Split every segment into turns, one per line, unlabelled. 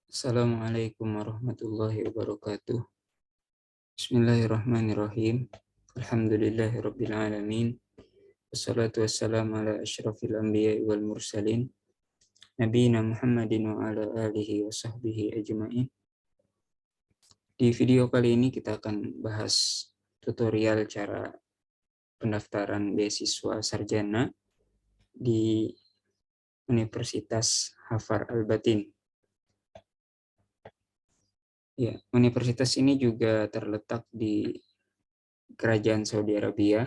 Assalamualaikum warahmatullahi wabarakatuh. Bismillahirrahmanirrahim. Alhamdulillahirabbil alamin. Wassalatu wassalamu ala asyrafil anbiya'i wal mursalin nabiyina Muhammadin wa ala alihi wa sahbihi ajma'in. Di video kali ini kita akan bahas tutorial cara pendaftaran beasiswa sarjana di Universitas Hafar Al-Batin. Ya, universitas ini juga terletak di Kerajaan Saudi Arabia.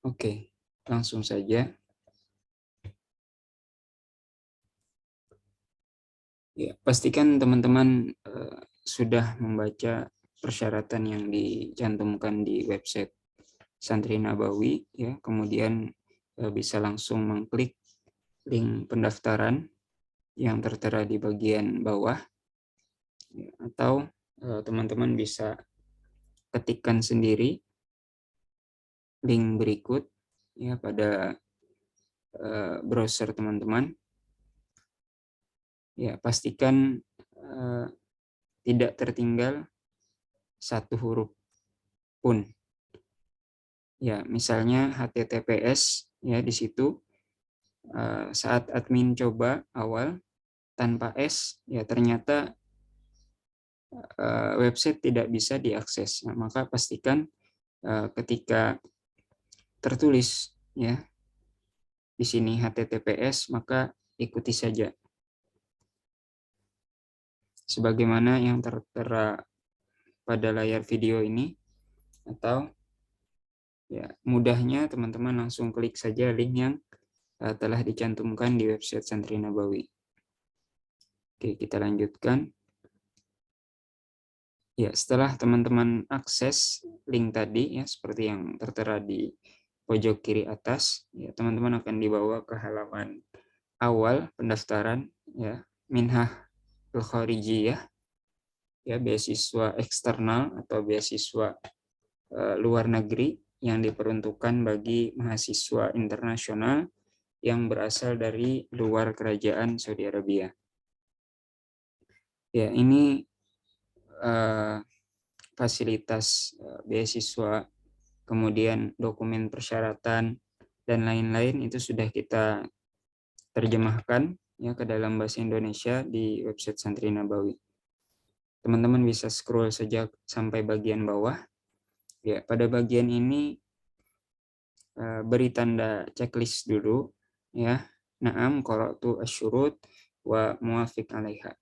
Oke, langsung saja. Ya, pastikan teman-teman sudah membaca persyaratan yang dicantumkan di website Santri Nabawi, ya. Kemudian bisa langsung mengklik link pendaftaran yang tertera di bagian bawah, ya, atau teman-teman bisa ketikkan sendiri link berikut, ya, pada browser teman-teman. Ya, pastikan tidak tertinggal satu huruf pun. Ya, misalnya HTTPS, ya, di situ saat admin coba awal tanpa S, ya ternyata website tidak bisa diakses. Nah, maka pastikan ketika tertulis, ya, di sini HTTPS, maka ikuti saja sebagaimana yang tertera pada layar video ini, atau ya mudahnya teman-teman langsung klik saja link yang telah dicantumkan di website Santri Nabawi. Oke, kita lanjutkan. Ya, setelah teman-teman akses link tadi, ya, seperti yang tertera di pojok kiri atas, ya, teman-teman akan dibawa ke halaman awal pendaftaran, ya, Minhah Al-Kharijiyah, ya, beasiswa eksternal atau beasiswa luar negeri yang diperuntukkan bagi mahasiswa internasional yang berasal dari luar kerajaan Saudi Arabia. Ya, ini fasilitas beasiswa, kemudian dokumen persyaratan, dan lain-lain itu sudah kita terjemahkan, ya, ke dalam bahasa Indonesia di website Santri Nabawi. Teman-teman bisa scroll saja sampai bagian bawah. Ya, pada bagian ini beri tanda checklist dulu, ya. Na'am qara'tu asyurut wa muwafiq 'alaiha.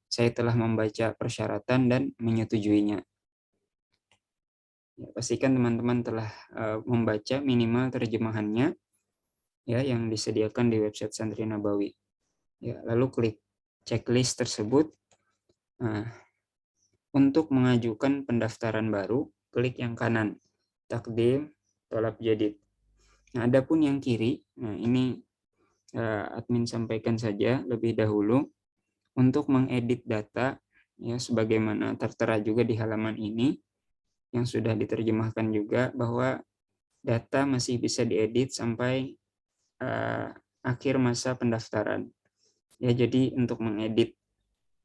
Saya telah membaca persyaratan dan menyetujuinya. Ya, pastikan teman-teman telah membaca minimal terjemahannya, ya, yang disediakan di website Santri Nabawi. Ya, lalu klik checklist tersebut. Nah, untuk mengajukan pendaftaran baru, klik yang kanan, takdim tolab jadid. Nah, adapun yang kiri, nah ini admin sampaikan saja lebih dahulu. Untuk mengedit data, ya, sebagaimana tertera juga di halaman ini, yang sudah diterjemahkan juga, bahwa data masih bisa diedit sampai akhir masa pendaftaran. Ya, jadi untuk mengedit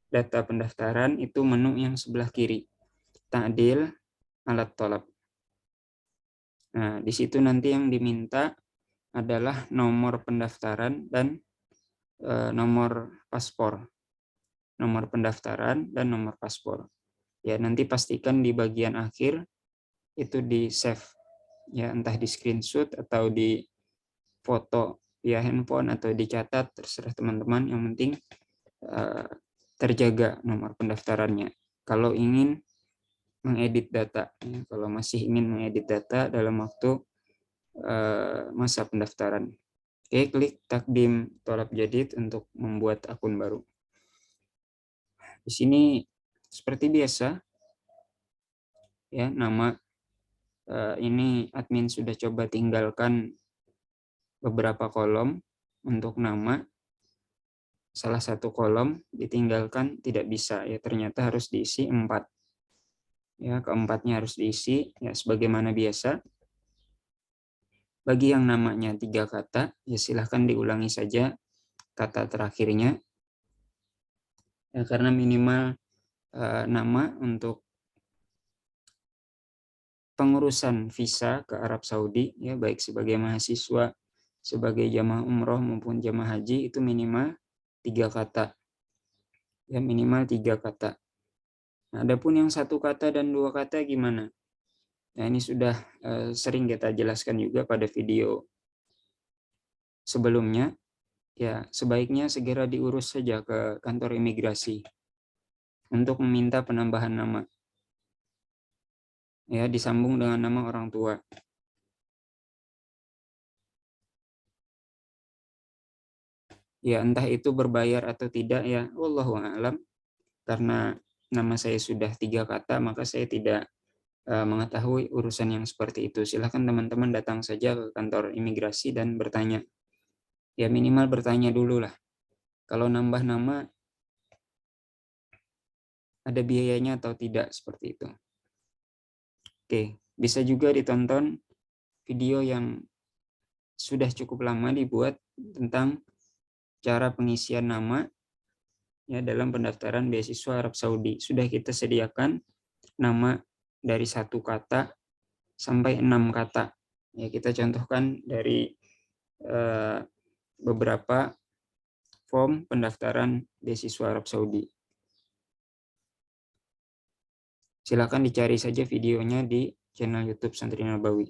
data pendaftaran itu menu yang sebelah kiri, ta'dil alat tolab. Nah, di situ nanti yang diminta adalah nomor pendaftaran dan nomor paspor. Nomor pendaftaran dan nomor paspor. Ya, nanti pastikan di bagian akhir itu di save, ya, entah di screenshot atau di foto via handphone atau dicatat, terserah teman-teman, yang penting terjaga nomor pendaftarannya. Kalau ingin mengedit data, ya, kalau masih ingin mengedit data dalam waktu masa pendaftaran. Oke, klik takdim tolab jadid untuk membuat akun baru. Di sini seperti biasa, ya, nama ini admin sudah coba tinggalkan beberapa kolom untuk nama. Salah satu kolom ditinggalkan, tidak bisa, ya, ternyata harus diisi 4. Ya, keempatnya harus diisi, ya, sebagaimana biasa. Bagi yang namanya 3 kata, ya silahkan diulangi saja kata terakhirnya. Ya, karena minimal nama untuk pengurusan visa ke Arab Saudi, ya baik sebagai mahasiswa, sebagai jamaah umroh maupun jamaah haji, itu minimal 3 kata. Ya, minimal 3 kata. Nah, adapun yang 1 kata dan 2 kata gimana? Nah, ini sudah sering kita jelaskan juga pada video sebelumnya. Ya, sebaiknya segera diurus saja ke kantor imigrasi untuk meminta penambahan nama. Ya, disambung dengan nama orang tua. Ya, entah itu berbayar atau tidak, ya wallahu a'lam. Karena nama saya sudah 3 kata, maka saya tidak mengetahui urusan yang seperti itu. Silahkan teman-teman datang saja ke kantor imigrasi dan bertanya. Ya, minimal bertanya dulu lah. Kalau nambah nama, ada biayanya atau tidak, seperti itu. Oke, bisa juga ditonton video yang sudah cukup lama dibuat tentang cara pengisian nama ya dalam pendaftaran beasiswa Arab Saudi. Sudah kita sediakan nama dari 1 kata sampai 6 kata. Ya, kita contohkan dari beberapa form pendaftaran beasiswa Arab Saudi. Silakan dicari saja videonya di channel YouTube Santri Nabawi.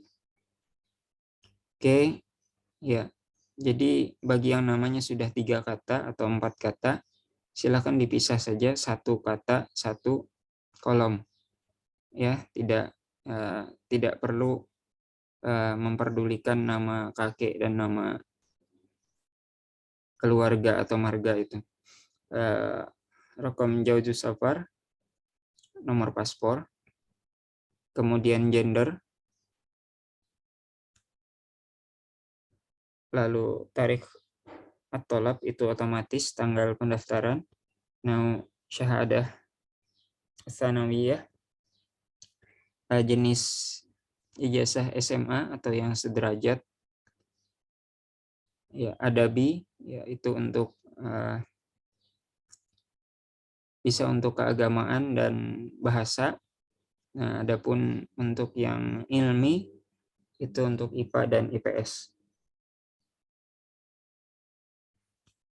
Oke, ya. Jadi bagi yang namanya sudah 3 kata atau 4 kata, silakan dipisah saja 1 kata 1 kolom. Ya, tidak perlu memperdulikan nama kakek dan nama keluarga atau marga itu. Rekom Jauzu Safar, nomor paspor, kemudian gender, lalu tarikh at-thalab itu otomatis tanggal pendaftaran, syahadah tsanawiyah, jenis ijazah SMA atau yang sederajat, ya adabi, ya itu untuk bisa untuk keagamaan dan bahasa. Nah, adapun untuk yang ilmi itu untuk IPA dan IPS.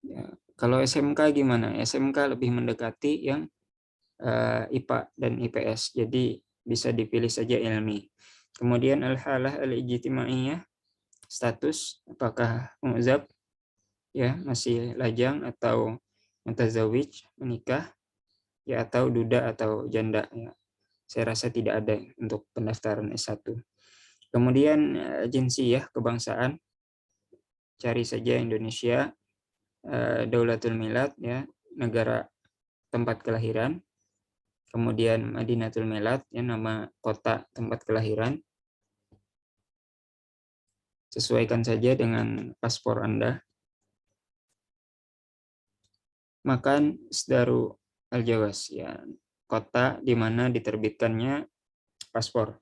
Ya, kalau SMK gimana? SMK lebih mendekati yang IPA dan IPS. Jadi bisa dipilih saja ilmi. Kemudian al-halah al-ijtimaiyah, status apakah mu'zab, ya masih lajang atau mutazawij, menikah, ya atau duda atau janda, ya. Saya rasa tidak ada untuk pendaftaran S1. Kemudian jinsiyah, kebangsaan, cari saja Indonesia, Daulatul Milad, ya negara tempat kelahiran. Kemudian Madinatul Milad, ya nama kota tempat kelahiran. Sesuaikan saja dengan paspor Anda. Makan Isdaru Al-Jawaz, ya kota di mana diterbitkannya paspor.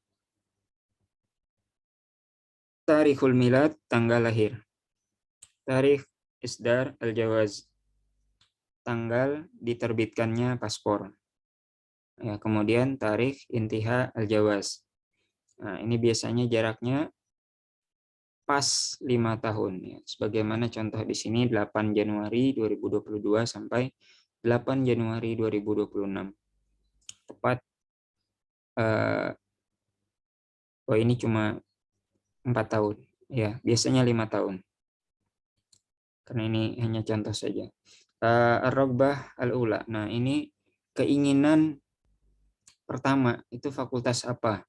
Tarikhul Milad, tanggal lahir. Tarikh Isdar Al-Jawaz, tanggal diterbitkannya paspor. Ya, kemudian tarikh Intiha Al-Jawaz. Nah, ini biasanya jaraknya pas 5 tahun. Ya. Sebagaimana contoh di sini 8 Januari 2022 sampai 8 Januari 2026. Tepat, ini cuma 4 tahun. Ya, biasanya 5 tahun. Karena ini hanya contoh saja. Ar-Raghbah Al-Ula. Nah, ini keinginan pertama itu fakultas apa?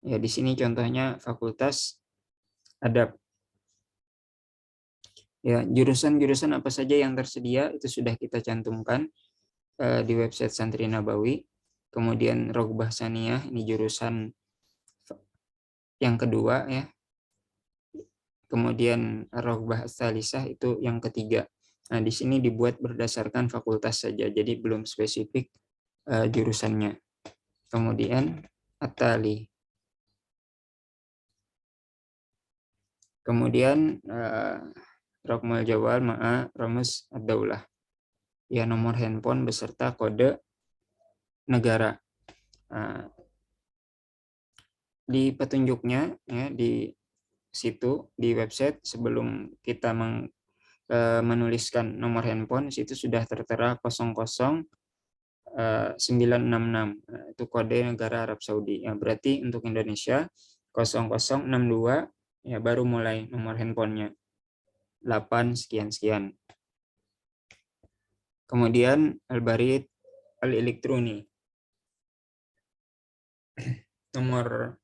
Ya, di sini contohnya fakultas adab. Ya, jurusan-jurusan apa saja yang tersedia itu sudah kita cantumkan di website Santri Nabawi. Kemudian Rogbah Saniyah, ini jurusan yang kedua, ya. Kemudian Rogbah Salisah itu yang ketiga. Nah, di sini dibuat berdasarkan fakultas saja, jadi belum spesifik jurusannya. Kemudian At-Tali. Kemudian Rokmul Jawal ma'a Ramus ad-Daulah. Ya, nomor handphone beserta kode negara. Di petunjuknya ya, di situ di website sebelum kita menuliskan nomor handphone, situ sudah tertera 00966. Itu kode negara Arab Saudi. Ya, berarti untuk Indonesia 0062 ya baru mulai nomor handphonenya 8 sekian. Kemudian al-barid al-elektroni. Nomor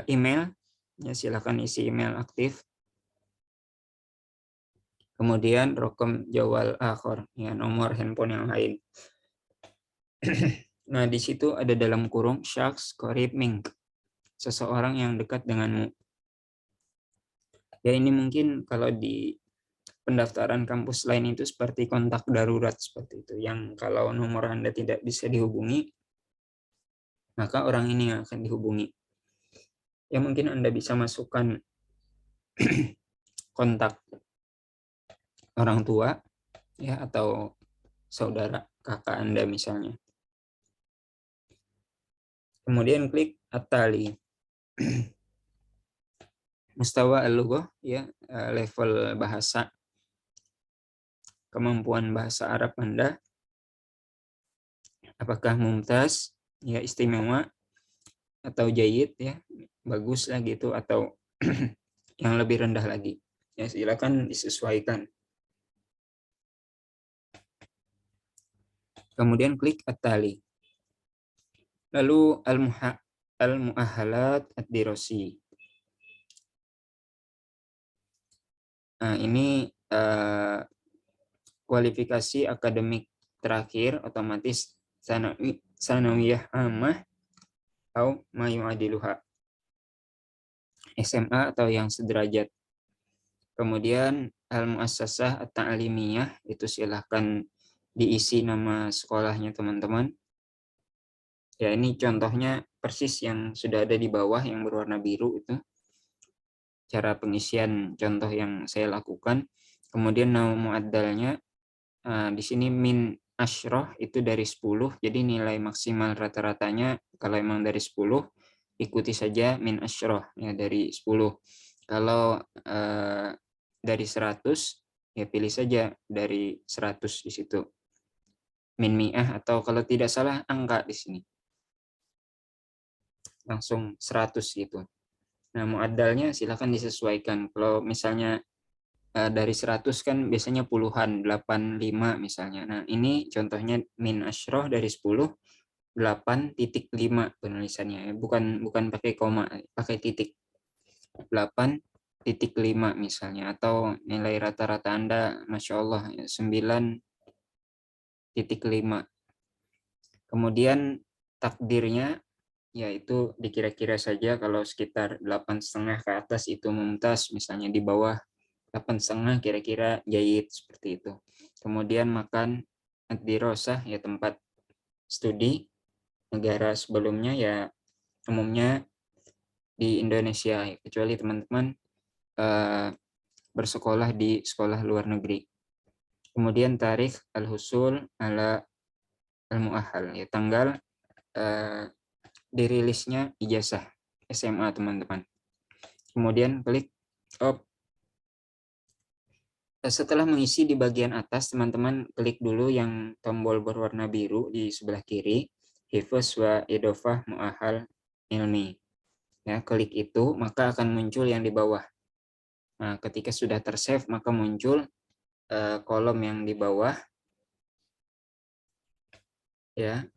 email, ya silakan isi email aktif. Kemudian rokom jawal akhor, ya nomor handphone yang lain. Nah, di situ ada dalam kurung syakhs qarib mink, seseorang yang dekat denganmu. Ya, ini mungkin kalau di pendaftaran kampus lain itu seperti kontak darurat seperti itu, yang kalau nomor Anda tidak bisa dihubungi, maka orang ini yang akan dihubungi. Ya, mungkin Anda bisa masukkan kontak orang tua ya atau saudara, kakak Anda misalnya. Kemudian klik at-tali. Mustawa al-lughah, ya level bahasa, kemampuan bahasa Arab Anda. Apakah mumtaz, ya istimewa, atau jayid, ya bagus lah gitu, atau yang lebih rendah lagi. Ya silakan disesuaikan. Kemudian klik at-tali. Lalu al-mu'ahalat ad-dirasi. Nah, ini kualifikasi akademik terakhir otomatis sanawiyah amah atau mayu'adiluha, SMA atau yang sederajat. Kemudian al-muassasah at-ta'limiyah, itu silahkan diisi nama sekolahnya teman-teman. Ya, ini contohnya persis yang sudah ada di bawah yang berwarna biru itu. Cara pengisian contoh yang saya lakukan. Kemudian nama muaddalnya di sini min asyroh itu dari 10. Jadi nilai maksimal rata-ratanya kalau emang dari 10 ikuti saja min asyroh ya dari 10. Kalau dari 100 ya pilih saja dari 100 di situ. Min mi'ah atau kalau tidak salah angka di sini. Langsung 100 gitu. Nah, muaddalnya silakan disesuaikan. Kalau misalnya dari 100 kan biasanya puluhan, 85 misalnya. Nah, ini contohnya min asyroh dari 10, 8.5 penulisannya. Bukan pakai koma, pakai titik. 8.5 misalnya. Atau nilai rata-rata Anda, Masya Allah, 9.5. Kemudian takdirnya, yaitu dikira-kira saja kalau sekitar 8,5 ke atas itu mumtaz, misalnya di bawah 8,5 kira-kira jayid, seperti itu. Kemudian makan ad-dirosah, ya tempat studi, negara sebelumnya ya umumnya di Indonesia, kecuali teman-teman bersekolah di sekolah luar negeri. Kemudian tarikh al-husul ala al-mu'ahal, ya tanggal dirilisnya ijazah SMA teman-teman. Kemudian klik op. Setelah mengisi di bagian atas, teman-teman klik dulu yang tombol berwarna biru di sebelah kiri, hifz wa idofah mu'ahal ilmi. Ya, klik itu, maka akan muncul yang di bawah. Nah, ketika sudah tersave, maka muncul kolom yang di bawah. Ya,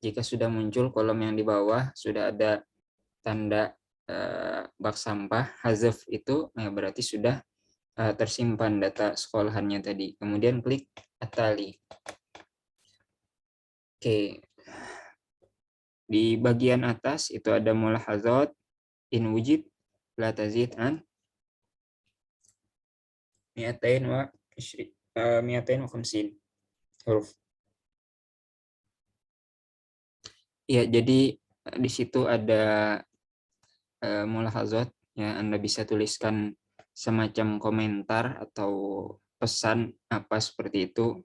jika sudah muncul kolom yang di bawah, sudah ada tanda bak sampah, hazaf itu, nah berarti sudah tersimpan data sekolahannya tadi. Kemudian klik atali. Oke. Di bagian atas itu ada mulahazat in wujud la tazid an mi'atain wa 250 huruf. Ya, jadi di situ ada mulahazat ya Anda bisa tuliskan semacam komentar atau pesan apa seperti itu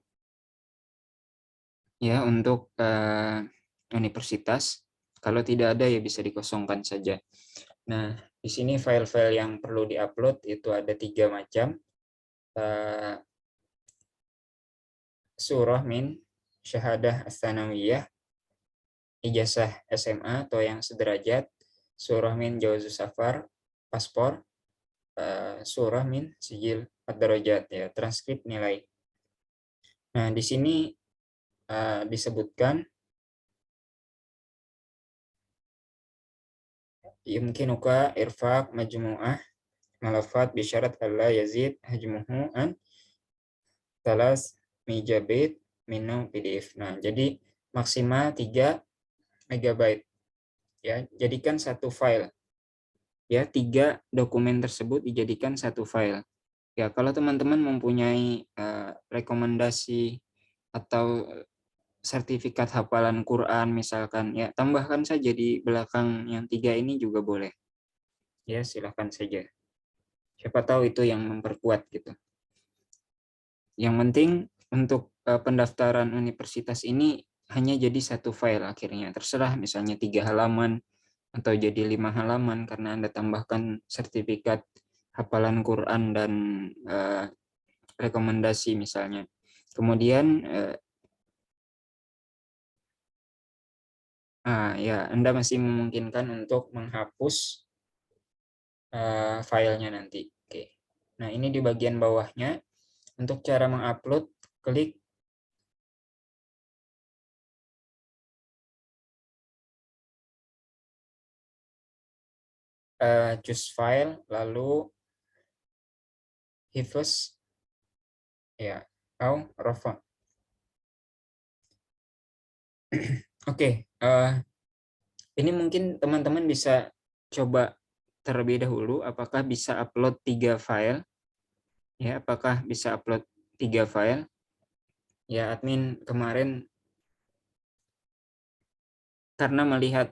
ya untuk universitas. Kalau tidak ada ya bisa dikosongkan saja. Nah, di sini file-file yang perlu diupload itu ada 3 macam. Surah min syahadah as-sanawiyah, ijazah SMA atau yang sederajat, surah min jawazus safar, paspor, surah min sijil ad-darajat ya, transkrip nilai. Nah, di sini disebutkan yumkinuka irfaq majmu'ah malafat bisyarat alla yazid hajmuhu an talas mijabit minu PDF. Nah, jadi maksimal 3 MB ya. Jadikan satu file. Ya, 3 dokumen tersebut dijadikan satu file. Ya, kalau teman-teman mempunyai rekomendasi atau sertifikat hafalan Quran misalkan, ya tambahkan saja di belakang yang 3 ini juga boleh. Ya, silahkan saja. Siapa tahu itu yang memperkuat gitu. Yang penting untuk pendaftaran universitas ini hanya jadi satu file akhirnya. Terserah misalnya 3 halaman atau jadi 5 halaman karena Anda tambahkan sertifikat hafalan Quran dan rekomendasi misalnya. Kemudian ya Anda masih memungkinkan untuk menghapus filenya nanti. Oke. Nah, ini di bagian bawahnya. Untuk cara mengupload, klik choose file, lalu hifz ya, atau rafa. Oke, ini mungkin teman-teman bisa coba terlebih dahulu apakah bisa upload 3 file. Ya, apakah bisa upload 3 file? Ya, admin kemarin karena melihat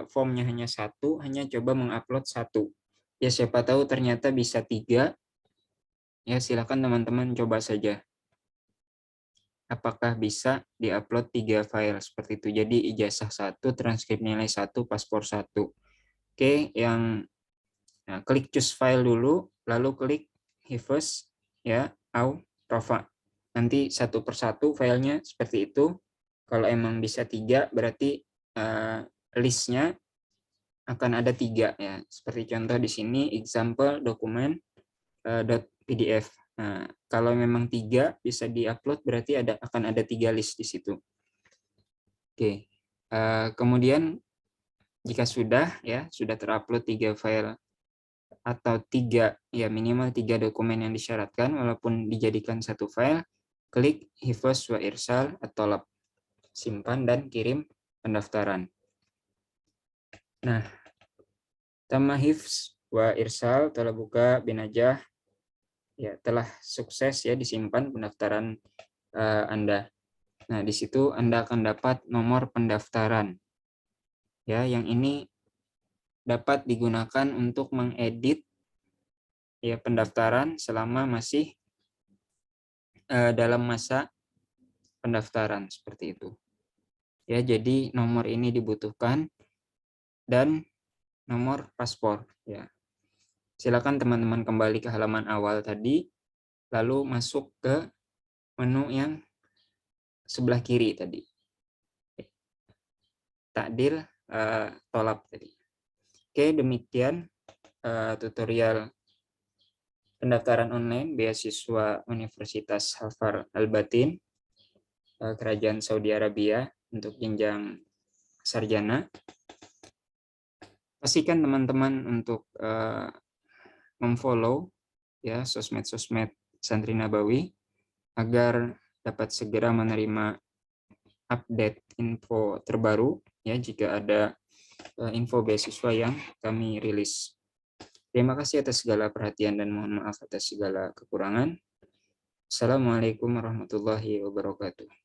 formnya hanya satu, hanya coba mengupload 1. Ya, siapa tahu ternyata bisa 3. Ya, silakan teman-teman coba saja. Apakah bisa diupload 3 file seperti itu. Jadi ijazah 1, transkrip nilai 1, paspor 1. Oke, klik choose file dulu, lalu klik hifz ya, au rafa. Nanti satu persatu filenya seperti itu. Kalau emang bisa 3 berarti listnya akan ada 3 ya. Seperti contoh di sini example dokumen .pdf. Nah, kalau memang 3 bisa diupload berarti akan ada 3 list di situ. Oke. Kemudian jika sudah terupload 3 file atau 3 ya minimal 3 dokumen yang disyaratkan walaupun dijadikan satu file, klik hifz wa irsal atau lab, simpan dan kirim pendaftaran. Nah, tamma hifz wa irsal telah buka binajah ya, telah sukses ya disimpan pendaftaran Anda. Nah, di situ Anda akan dapat nomor pendaftaran. Ya, yang ini dapat digunakan untuk mengedit ya pendaftaran selama masih dalam masa pendaftaran seperti itu. Ya, jadi nomor ini dibutuhkan dan nomor paspor ya. Silakan teman-teman kembali ke halaman awal tadi lalu masuk ke menu yang sebelah kiri tadi. Takdir tolab tadi. Oke, demikian tutorial pendaftaran online beasiswa Universitas Hafar Al-Batin Kerajaan Saudi Arabia untuk jenjang sarjana. Pastikan teman-teman untuk memfollow ya sosmed-sosmed Santri Nabawi agar dapat segera menerima update info terbaru ya jika ada info beasiswa yang kami rilis. Terima kasih atas segala perhatian dan mohon maaf atas segala kekurangan. Assalamualaikum warahmatullahi wabarakatuh.